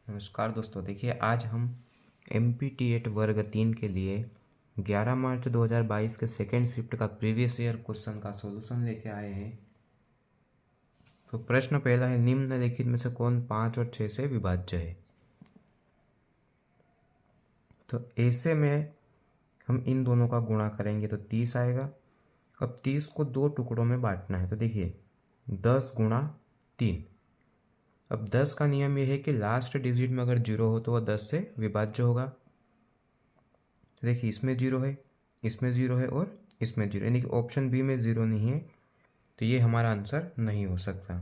नमस्कार दोस्तों, देखिए आज हम MPTET वर्ग 3 के लिए 11 मार्च 2022 के सेकेंड शिफ्ट का प्रीवियस ईयर क्वेश्चन का सॉल्यूशन लेके आए हैं। तो प्रश्न पहला है, निम्नलिखित में से कौन 5 और 6 से विभाज्य है। तो ऐसे में हम इन दोनों का गुणा करेंगे तो 30 आएगा। अब 30 को दो टुकड़ों में बांटना है, तो देखिए 10 गुणा 3। अब 10 का नियम यह है कि लास्ट डिजिट में अगर 0 हो तो वह 10 से विभाज्य होगा। देखिए इसमें 0 है, इसमें 0 है और इसमें 0, यानी कि ऑप्शन बी में 0 नहीं है, तो ये हमारा आंसर नहीं हो सकता।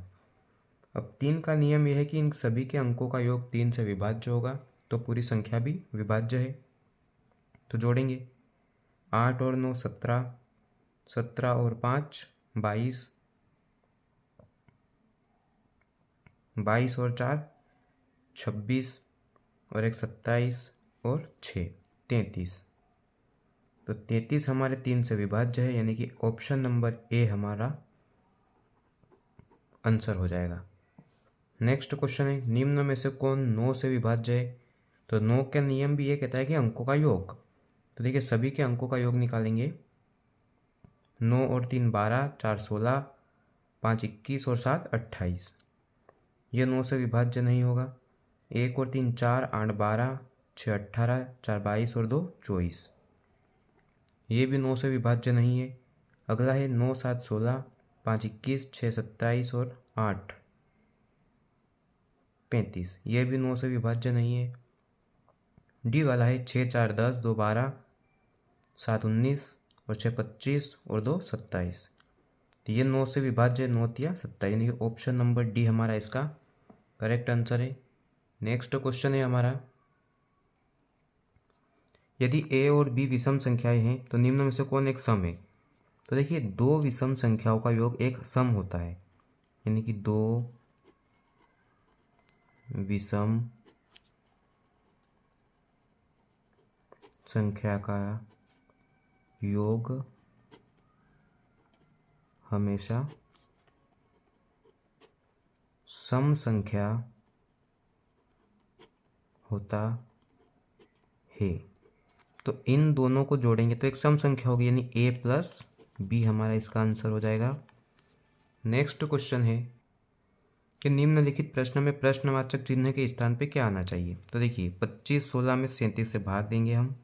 अब 3 का नियम यह है कि इन सभी के अंकों का योग 3 से विभाज्य होगा, तो पूरी संख्या भी विभाज्य है। तो जोड़ेंगे 8 और 9 17, 17 और 5 22, 22 और 4 26 और 1 27 और 6 33। तो 33 हमारे 3 से विभाज्य है, यानी कि ऑप्शन नंबर ए हमारा आंसर हो जाएगा। नेक्स्ट क्वेश्चन है, निम्न में से कौन 9 से विभाज्य है। तो 9 का नियम भी ये कहता है कि अंकों का योग। तो देखिए सभी के अंकों का योग निकालेंगे। 9 और 3 12, 4 16, 5 21 और 7 28। ये 9 से विभाज्य नहीं होगा। 1 और 3 4, 8 12, 6 18, 4 22 और 2 24। ये भी 9 से विभाज्य नहीं है। अगला है 9 7 16, 5 21, 6 27 और 8 35। ये भी 9 से विभाज्य नहीं है। डी वाला है 6 4 10, 2 12, 7 19 और 6 25 और 2 27। तो ये 9 से विभाज्य 9 या 27, यानी कि ऑप्शन नंबर डी हमारा इसका करेक्ट आंसर है। नेक्स्ट क्वेश्चन है हमारा, यदि ए और बी विषम संख्याएं हैं तो निम्न में से कौन एक सम है। तो देखिए दो विषम संख्याओं का योग एक सम होता है, यानी कि दो विषम संख्या का योग हमेशा सम संख्या होता है। तो इन दोनों को जोड़ेंगे तो एक सम संख्या होगी, यानी a प्लस बी हमारा इसका आंसर हो जाएगा। नेक्स्ट क्वेश्चन है कि निम्नलिखित प्रश्न में प्रश्नवाचक चिन्ह के स्थान पे क्या आना चाहिए। तो देखिए 25 16 में 37 से भाग देंगे हम,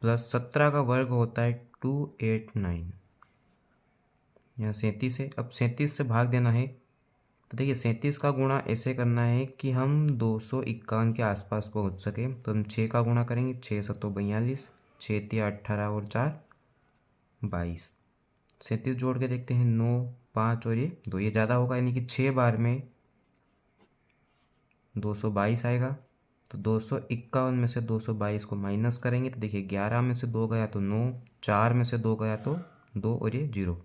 प्लस 17 का वर्ग होता है 289, यहाँ 37 है। अब 37 से भाग देना है, तो देखिए 37 का गुणा ऐसे करना है कि हम 251 के आसपास पहुंच सके। तो हम 6 का गुणा करेंगे, 6 7 42, 6 3 18 और 4 22। 37 जोड़ के देखते हैं, 9 5 और ये 2, ये ज़्यादा होगा, यानी कि 6 बार में 222 आएगा। तो 251 में से 222 को माइनस करेंगे, तो देखिए 11 में से 2 गया तो 9, 4 में से 2 गया तो 2 और ये 0।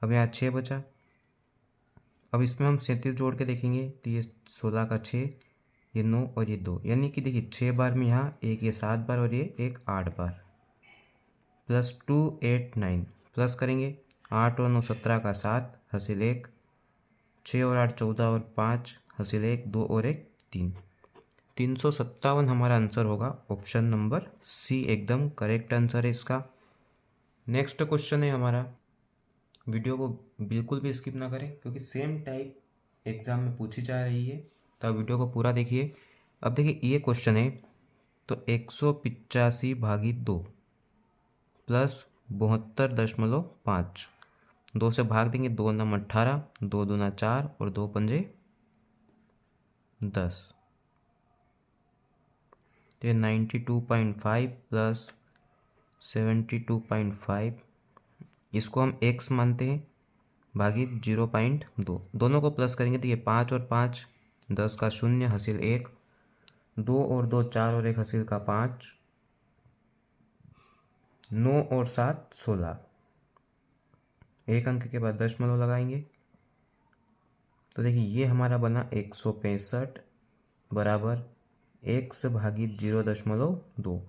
अब यहाँ 6 बचा। अब इसमें हम 37 जोड़ के देखेंगे, तो ये 16 का 6, ये 9 और ये 2, यानी कि देखिए 6 बार में यहाँ एक, ये 7 बार और ये एक 8 बार, प्लस 289 प्लस करेंगे, 8 और 9 17 का 7, हासिल 1, 6 और 8 14 और 5, हासिल 1, 2 और 1 3। 357 हमारा आंसर होगा। ऑप्शन नंबर सी एकदम करेक्ट आंसर है इसका। नेक्स्ट क्वेश्चन है हमारा, वीडियो को बिल्कुल भी स्किप ना करें क्योंकि सेम टाइप एग्जाम में पूछी जा रही है, तो वीडियो को पूरा देखिए। अब देखिए ये क्वेश्चन है, तो 185 भागी 2 प्लस 72.5, 2 से भाग देंगे, 2 नम 18, 2 दूना 4 और 2 पंजे 10। तो 92.5 प्लस 72.5, इसको हम x मानते हैं, भागी 0.2, दोनों को प्लस करेंगे तो ये 5 और 5 10 का 0, हासिल 1, 2 और 2 4 और 1 हासिल का 5, 9 और 7 16, एक अंक के बाद दशमलव लगाएंगे, तो देखिए ये हमारा बना 165 बराबर x भागी 0.2।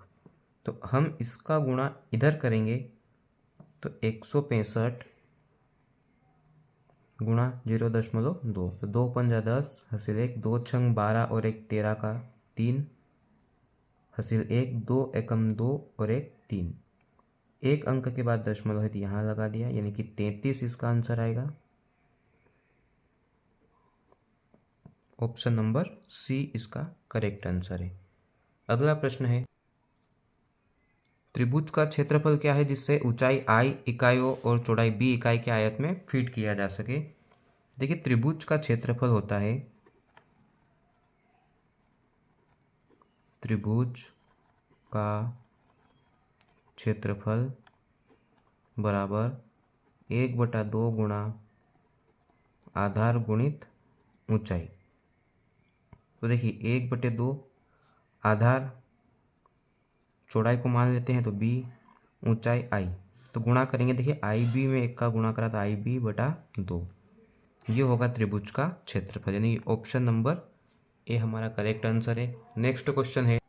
तो हम इसका गुणा इधर करेंगे तो 165 गुणा 0.2, तो 2 पंजा 10 हासिल 1, 2 छंग 12 और 1 13 का 3 हासिल 1, 2 एकम 2 और 1 3। एक अंक के बाद दशमलव है तो यहाँ लगा दिया, यानी कि 33 इसका आंसर आएगा। ऑप्शन नंबर सी इसका करेक्ट आंसर है। अगला प्रश्न है, त्रिभुज का क्षेत्रफल क्या है जिससे ऊंचाई i इकाइयों और चौड़ाई b इकाई के आयत में फिट किया जा सके। देखिए, त्रिभुज का क्षेत्रफल होता है, त्रिभुज का क्षेत्रफल बराबर 1/2 गुणा आधार गुणित ऊंचाई। तो देखिए 1/2 आधार चौड़ाई को मान लेते हैं तो b, ऊंचाई i, तो गुणा करेंगे। देखिए IB में 1 का गुणा करा तो IB/2, ये होगा त्रिभुज का क्षेत्रफल, यानी ऑप्शन नंबर ए हमारा करेक्ट आंसर है। नेक्स्ट क्वेश्चन है,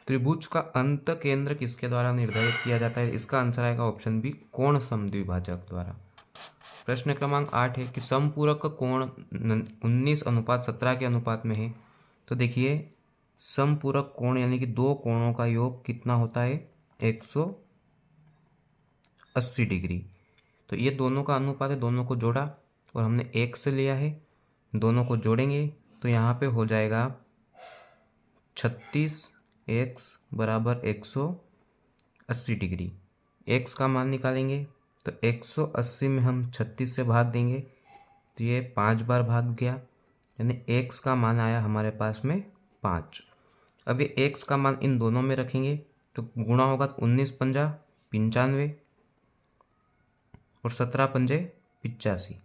त्रिभुज का अंत केंद्र किसके द्वारा निर्धारित किया जाता है। इसका आंसर आएगा ऑप्शन बी, कोण समद्विभाजक द्वारा। प्रश्न क्रमांक 8 है कि समपूरक कोण 19:17 के अनुपात में है। तो देखिए समपूरक कोण यानी कि दो कोणों का योग कितना होता है, 180 डिग्री। तो ये दोनों का अनुपात है, दोनों को जोड़ा और हमने 1 से लिया है, दोनों को जोड़ेंगे तो यहाँ पे हो जाएगा 36x बराबर 180 डिग्री। x का मान निकालेंगे तो 180 में हम 36 से भाग देंगे तो ये 5 बार भाग गया, यानी x का मान आया हमारे पास में 5। अब ये x का मान इन दोनों में रखेंगे तो गुणा होगा 19 पंजा 95 और 17 पंजे 85,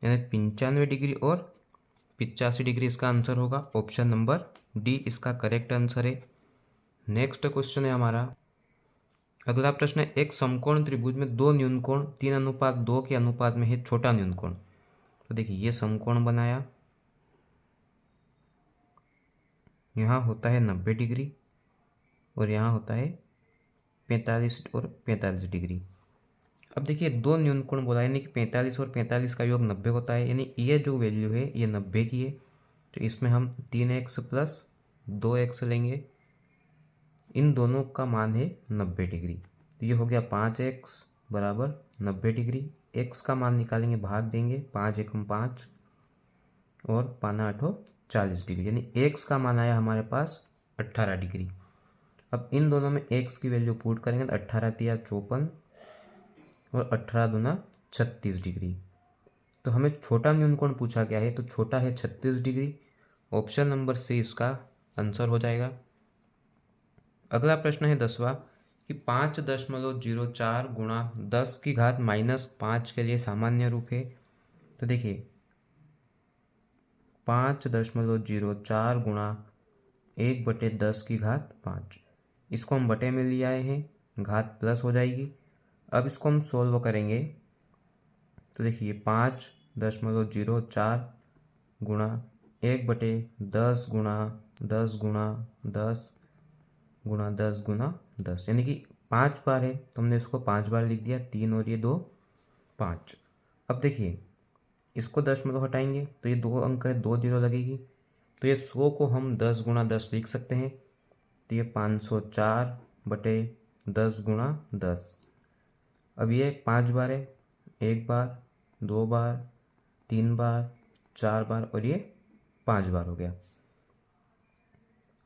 यानी 95 डिग्री और 85 डिग्री इसका आंसर होगा। ऑप्शन नंबर डी इसका करेक्ट आंसर है। नेक्स्ट क्वेश्चन है हमारा, अगला प्रश्न है, एक समकोण त्रिभुज में दो न्यूनकोण 3:2 के अनुपात में है छोटा न्यूनकोण। तो देखिए ये समकोण बनाया, यहाँ होता है 90 डिग्री और यहाँ होता है 45 और 45 डिग्री। अब देखिए दो न्यूनकोण बोला, यानी कि 45 और 45 का योग 90 होता है, यानी ये जो वैल्यू है ये 90 की है। तो इसमें हम 3x प्लस 2x लेंगे, इन दोनों का मान है 90 डिग्री। तो ये हो गया 5x बराबर 90 डिग्री। x का मान निकालेंगे, भाग देंगे, 5 एकम 5 और 5 8 40 डिग्री, यानी x का मान आया हमारे पास 18 डिग्री। अब इन दोनों में x की वैल्यू पुट करेंगे तो 18 तिया 54 और 18 दूना 36 डिग्री। तो हमें छोटा न्यूनकोण पूछा गया है, तो छोटा है 36 डिग्री। ऑप्शन नंबर सी इसका आंसर हो जाएगा। अगला प्रश्न है 10वां कि 5.04 गुणा 10 की घात -5 के लिए सामान्य रूप है। तो देखिए 5.04 गुणा 1/10 की घात 5, इसको हम बटे में ले आए हैं, घात प्लस हो जाएगी। अब इसको हम सोल्व करेंगे तो देखिए 5.04 गुणा 1/10 गुणा 10 गुणा 10 गुणा 10 गुणा 10, यानी कि 5 बार है तो हमने इसको 5 बार लिख दिया, 3 और ये 2 5। अब देखिए इसको 10 हटाएंगे तो ये 2 अंक है, 2 जीरो लगेगी, तो ये 100 को हम 10 गुणा 10 लिख सकते हैं। तो ये 504/10 गुणा 10। अब ये 5 बार है, 1 बार 2 बार 3 बार 4 बार और ये 5 बार हो गया।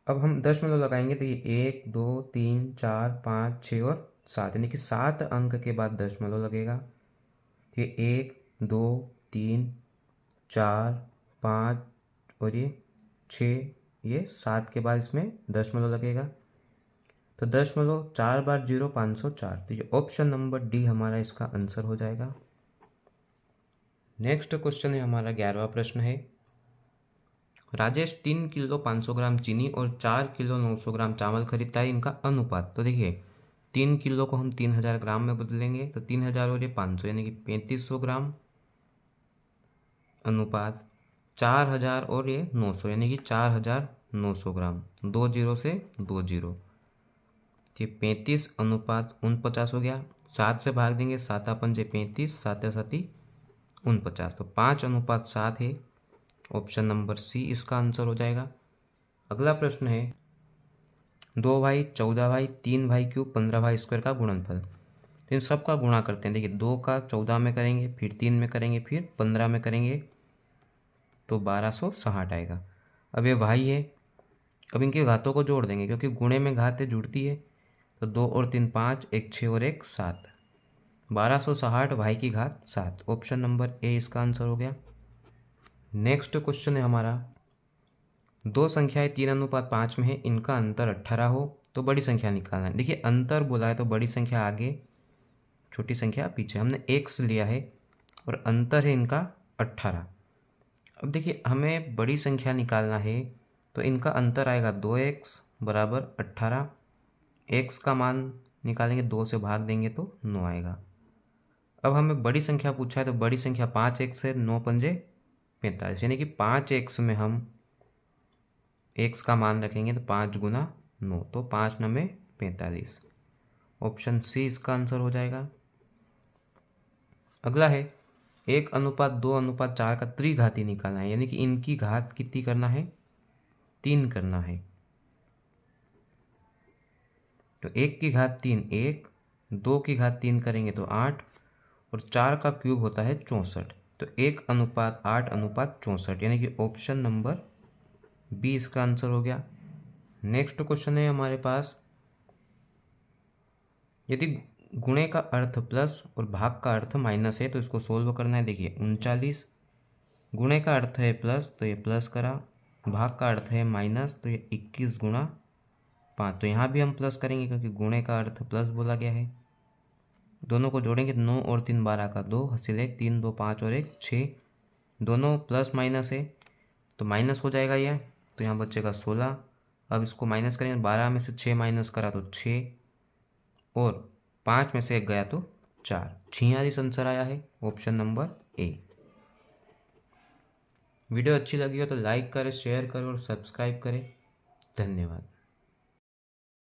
अब हम 10 लगाएंगे तो ये 1 2 3 4 5 6 और 7, यानी कि 7 अंक के बाद 10 लगेगा। ये 1 2 3 4 5 और ये 6, ये 7 के बाद इसमें 10 लगेगा। तो 10 4 बार 0 504, तो ये ऑप्शन नंबर डी हमारा इसका आंसर हो जाएगा। नेक्स्ट क्वेश्चन है हमारा 11वां प्रश्न है, राजेश 3 किलो 500 ग्राम चीनी और 4 किलो 900 ग्राम चावल खरीदता है, इनका अनुपात। तो देखिए 3 किलो को हम 3000 ग्राम में बदलेंगे तो 3000 और ये 500, यानी कि 3500 ग्राम, अनुपात 4000 और ये 900, यानी कि 4900 ग्राम, 2 जीरो से 2 जीरो, ये 35 अनुपात 49 हो गया। 7 से भाग देंगे, 7 पंजे 35, 7 7 49, तो 5:7 है। ऑप्शन नंबर सी इसका आंसर हो जाएगा। अगला प्रश्न है 2 भाई 14 भाई 3 भाई क्यूब 15 भाई स्क्वायर का गुणनफल। तो इन सब का गुणा करते हैं। देखिए 2 का 14 में करेंगे, फिर 3 में करेंगे, फिर 15 में करेंगे, तो 1260 आएगा। अब ये भाई है, अब इनके घातों को जोड़ देंगे क्योंकि गुणे में घातें जुड़ती है। तो 2 और 3 5, एक 6 और एक 7, 1260 भाई की घात 7। ऑप्शन नंबर ए इसका आंसर हो गया। नेक्स्ट क्वेश्चन है हमारा, दो संख्याएं 3:5 में है, इनका अंतर 18 हो तो बड़ी संख्या निकालना है। देखिए अंतर बोला है तो बड़ी संख्या आगे, छोटी संख्या पीछे। हमने x लिया है और अंतर है इनका 18। अब देखिए हमें बड़ी संख्या निकालना है तो इनका अंतर आएगा 2x बराबर 18। x का मान निकालेंगे, 2 से भाग देंगे तो 9 आएगा। अब हमें बड़ी संख्या पूछा है तो बड़ी संख्या 5x है, 9 पंजे 45, यानी कि 5x में हम x का मान रखेंगे तो 5 गुना 9, तो 5 9 में 45। ऑप्शन सी इसका आंसर हो जाएगा। अगला है 1:2:4 का त्रिघाती निकालना है, यानी कि इनकी घात कितनी करना है, 3 करना है। तो 1 की घात 3 1, 2 की घात 3 करेंगे तो 8, और 4 का क्यूब होता है 64। तो 1:8:64, यानी कि ऑप्शन नंबर बी इसका आंसर हो गया। नेक्स्ट क्वेश्चन है हमारे पास, यदि गुणे का अर्थ प्लस और भाग का अर्थ माइनस है तो इसको सोल्व करना है। देखिए 39 गुणे का अर्थ है प्लस तो ये प्लस करा, भाग का अर्थ है माइनस तो ये 21 गुणा 5, तो यहाँ भी हम प्लस करेंगे क्योंकि गुणे का अर्थ प्लस बोला गया है। दोनों को जोड़ेंगे 9 और 3 12 का 2, हासिल 1, 3 2 5 और 1 6, दोनों प्लस माइनस है तो माइनस हो जाएगा यह, तो यहाँ बचेगा 16। अब इसको माइनस करेंगे, 12 में से 6 माइनस करा तो 6, और 5 में से 1 गया तो 4, 46 आंसर आया है। Option number A. वीडियो अच्छी लगी हो तो लाइक करें, शेयर करें और सब्सक्राइब करें। धन्यवाद।